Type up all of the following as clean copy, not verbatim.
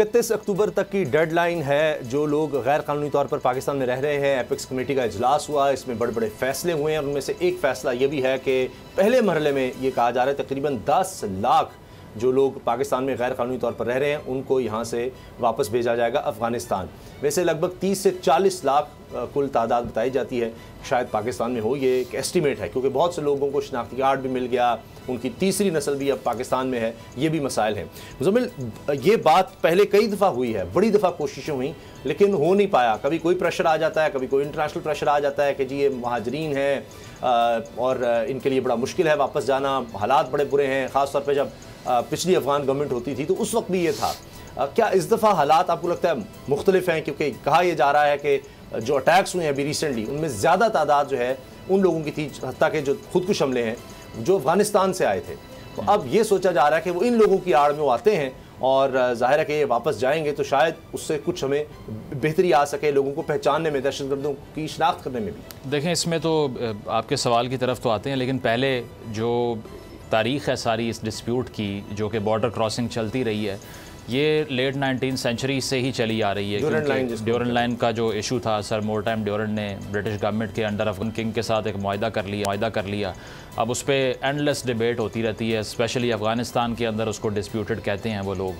31 अक्टूबर तक की डेडलाइन है। जो लोग गैर कानूनी तौर पर पाकिस्तान में रह रहे हैं, एपेक्स कमेटी का इजलास हुआ, इसमें बड़े बड़े फैसले हुए हैं। उनमें से एक फ़ैसला ये भी है कि पहले मरहले में ये कहा जा रहा है तकरीबन 10 लाख जो लोग पाकिस्तान में गैर कानूनी तौर पर रह रहे हैं उनको यहाँ से वापस भेजा जाएगा अफ़गानिस्तान। वैसे लगभग 30 से 40 लाख कुल तादाद बताई जाती है, शायद पाकिस्तान में हो। ये एक एस्टीमेट है क्योंकि बहुत से लोगों को शनाख्ती कार्ड भी मिल गया, उनकी तीसरी नस्ल भी अब पाकिस्तान में है। ये भी मसाइल हैं। मुज़म्मिल, ये बात पहले कई दफ़ा हुई है, बड़ी दफ़ा कोशिशें हुई लेकिन हो नहीं पाया। कभी कोई प्रेशर आ जाता है, कभी कोई इंटरनेशनल प्रेशर आ जाता है कि जी ये महाजरीन हैं और इनके लिए बड़ा मुश्किल है वापस जाना, हालात बड़े बुरे हैं। ख़ास तौर पर जब पिछली अफ़गान गवर्नमेंट होती थी तो उस वक्त भी ये था। क्या इस दफ़ा हालात आपको लगता है मुख्तलिफ हैं? क्योंकि कहा यह जा रहा है कि जो अटैक्स हुए हैं अभी रिसेंटली, उनमें ज़्यादा तादाद जो है उन लोगों की थी, हत्ता के जो खुदकुश हमले हैं जो अफ़गानिस्तान से आए थे। तो अब ये सोचा जा रहा है कि वो इन लोगों की आड़ में वो आते हैं और ज़ाहिर है कि ये वापस जाएंगे तो शायद उससे कुछ हमें बेहतरी आ सके, लोगों को पहचानने में, दहशतगर्दों की शनाख्त करने में भी। देखें, इसमें तो आपके सवाल की तरफ तो आते हैं, लेकिन पहले जो तारीख़ है सारी इस डिस्प्यूट की, जो कि बॉर्डर क्रॉसिंग चलती रही है, ये लेट 19th सेंचुरी से ही चली आ रही है। ड्यूरन लाइन का जो इशू था, सर मोरटाइम ड्यूरन ने ब्रिटिश गवर्नमेंट के अंडर अफगान किंग के साथ एक मुआहदा कर लिया। अब उस पर एंडलेस डिबेट होती रहती है, स्पेशली अफ़गानिस्तान के अंदर उसको डिस्प्यूटेड कहते हैं वो लोग।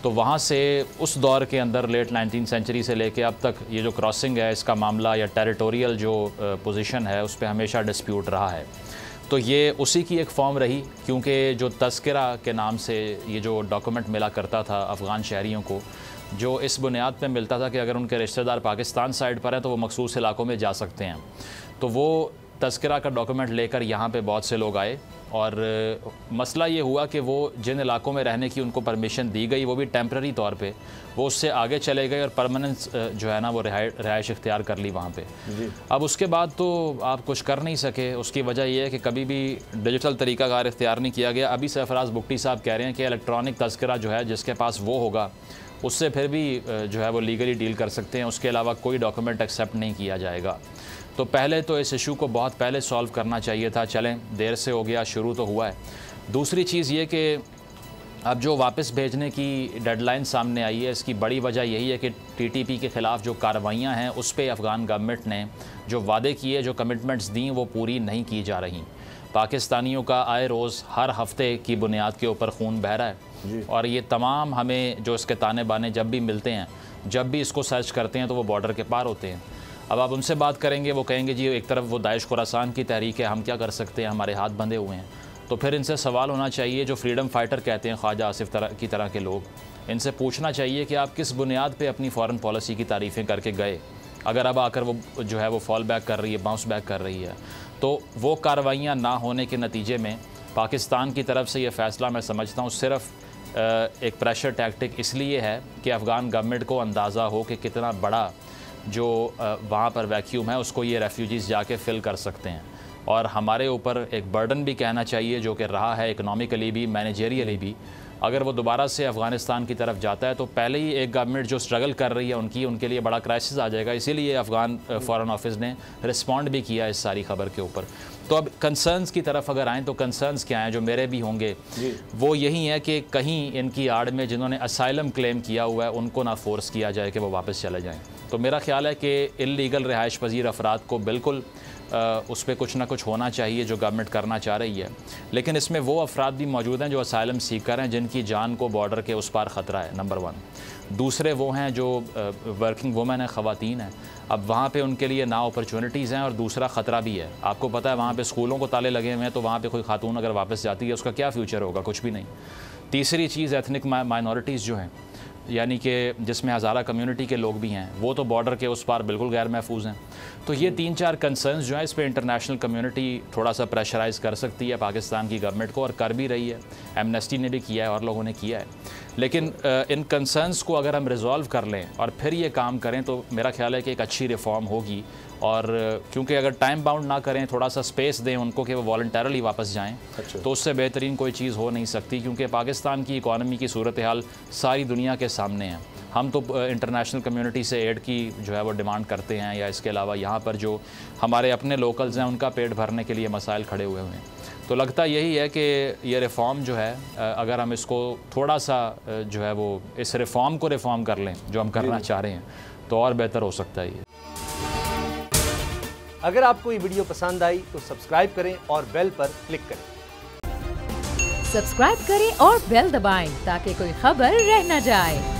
तो वहाँ से उस दौर के अंदर लेट 19th सेंचुरी से लेके अब तक ये जो क्रॉसिंग है, इसका मामला या टेरिटोरियल जो पोजीशन है उस पर हमेशा डिस्प्यूट रहा है। तो ये उसी की एक फॉर्म रही, क्योंकि जो तस्करा के नाम से ये जो डॉक्यूमेंट मिला करता था अफ़गान शहरियों को, जो इस बुनियाद पे मिलता था कि अगर उनके रिश्तेदार पाकिस्तान साइड पर हैं तो वो मखसूस इलाकों में जा सकते हैं। तो वो तस्करा का डॉक्यूमेंट लेकर यहाँ पे बहुत से लोग आए और मसला ये हुआ कि वो जिन इलाकों में रहने की उनको परमिशन दी गई वो भी टेम्प्रेरी तौर पे, वो उससे आगे चले गए और परमानेंट जो है ना वो रिहाइश इख्तियार कर ली वहाँ पे। अब उसके बाद तो आप कुछ कर नहीं सके। उसकी वजह यह है कि कभी भी डिजिटल तरीक़ाकार इख्तियार नहीं किया गया। अभी सरफराज बुगटी साहब कह रहे हैं कि इलेक्ट्रॉनिक तस्करा जो है जिसके पास वो होगा उससे फिर भी जो है वो लीगली डील कर सकते हैं, उसके अलावा कोई डॉक्यूमेंट एक्सेप्ट नहीं किया जाएगा। तो पहले तो इस इशू को बहुत पहले सॉल्व करना चाहिए था। चलें, देर से हो गया, शुरू तो हुआ है। दूसरी चीज़ ये कि अब जो वापस भेजने की डेडलाइन सामने आई है, इसकी बड़ी वजह यही है कि टीटीपी के ख़िलाफ़ जो कार्रवाइयाँ हैं उस पर अफ़गान गवर्नमेंट ने जो वादे किए, जो कमिटमेंट्स दी, वो पूरी नहीं की जा रही। पाकिस्तानियों का आए रोज़ हर हफ्ते की बुनियाद के ऊपर खून बह रहा है और ये तमाम हमें जो इसके ताने बाने जब भी मिलते हैं, जब भी इसको सर्च करते हैं तो वो बॉर्डर के पार होते हैं। अब आप उनसे बात करेंगे, वो कहेंगे जी एक तरफ वो दाइश खुरासान की तहरीक है, हम क्या कर सकते हैं, हमारे हाथ बंधे हुए हैं। तो फिर इनसे सवाल होना चाहिए, जो फ्रीडम फाइटर कहते हैं ख्वाजा आसिफ की तरह के लोग, इनसे पूछना चाहिए कि आप किस बुनियाद पे अपनी फ़ॉरेन पॉलिसी की तारीफ़ें करके गए। अगर अब आकर वो जो है वो फॉल बैक कर रही है, बाउंस बैक कर रही है, तो वो कार्रवाइयाँ ना होने के नतीजे में पाकिस्तान की तरफ से ये फ़ैसला मैं समझता हूँ सिर्फ़ एक प्रेशर टैक्टिक इसलिए है कि अफ़गान गवर्नमेंट को अंदाज़ा हो कि कितना बड़ा जो वहाँ पर वैक्यूम है उसको ये रेफ्यूजीज़ जाके फ़िल कर सकते हैं। और हमारे ऊपर एक बर्डन भी कहना चाहिए जो कि रहा है इकनॉमिकली भी, मैनेजरियली भी। अगर वो दोबारा से अफ़गानिस्तान की तरफ जाता है तो पहले ही एक गवर्नमेंट जो स्ट्रगल कर रही है उनके लिए बड़ा क्राइसिस आ जाएगा। इसीलिए अफ़गान फ़ॉरेन ऑफिस ने रिस्पॉन्ड भी किया इस सारी खबर के ऊपर। तो अब कंसर्न्स की तरफ अगर आएँ तो कंसर्न्स क्या हैं जो मेरे भी होंगे, वो यही है कि कहीं इनकी आड़ में जिन्होंने असाइलम क्लेम किया हुआ है उनको ना फोर्स किया जाए कि वो वापस चले जाएँ। तो मेरा ख़्याल है कि इल्लीगल रिहाइश पजीर अफराद को बिल्कुल उस पर कुछ ना कुछ होना चाहिए जो गवर्नमेंट करना चाह रही है। लेकिन इसमें वो अफराद भी मौजूद हैं जो असाइलम सीकर हैं, जिनकी जान को बॉर्डर के उस पार ख़तरा है, नंबर 1। दूसरे वो हैं जो वर्किंग वुमेन हैं, ख़वातीन हैं। अब वहाँ पे उनके लिए ना अपॉर्चुनिटीज़ हैं और दूसरा ख़तरा भी है। आपको पता है वहाँ पे स्कूलों को ताले लगे हुए हैं, तो वहाँ पे कोई खातून अगर वापस जाती है उसका क्या फ्यूचर होगा? कुछ भी नहीं। तीसरी चीज़, एथनिक माइनॉरिटीज़ जो हैं, यानी कि जिसमें हज़ारा कम्युनिटी के लोग भी हैं, वो तो बॉर्डर के उस पार बिल्कुल गैर महफूज हैं। तो ये 3-4 कंसर्न्स जो हैं, इस पर इंटरनेशनल कम्युनिटी थोड़ा सा प्रेशराइज़ कर सकती है पाकिस्तान की गवर्नमेंट को, और कर भी रही है। एमनेस्टी ने भी किया है और लोगों ने किया है। लेकिन इन कंसर्न्स को अगर हम रिज़ॉल्व कर लें और फिर ये काम करें तो मेरा ख्याल है कि एक अच्छी रिफॉर्म होगी। और क्योंकि अगर टाइम बाउंड ना करें, थोड़ा सा स्पेस दें उनको कि वो वॉलंटरली वापस जाएं, तो उससे बेहतरीन कोई चीज़ हो नहीं सकती। क्योंकि पाकिस्तान की इकॉनमी की सूरत हाल सारी दुनिया के सामने है हम तो इंटरनेशनल कम्युनिटी से एड की जो है वो डिमांड करते हैं, या इसके अलावा यहाँ पर जो हमारे अपने लोकल्स हैं उनका पेट भरने के लिए मसाइल खड़े हुए हैं। तो लगता यही है कि ये रिफ़ॉर्म जो है, अगर हम इसको थोड़ा सा जो है वो इस रिफ़ॉर्म को रिफ़ॉर्म कर लें जो हम करना चाह रहे हैं, तो और बेहतर हो सकता है ये। अगर आपको ये वीडियो पसंद आई तो सब्सक्राइब करें और बेल पर क्लिक करें। सब्सक्राइब करें और बेल दबाएं ताकि कोई खबर रह न जाए।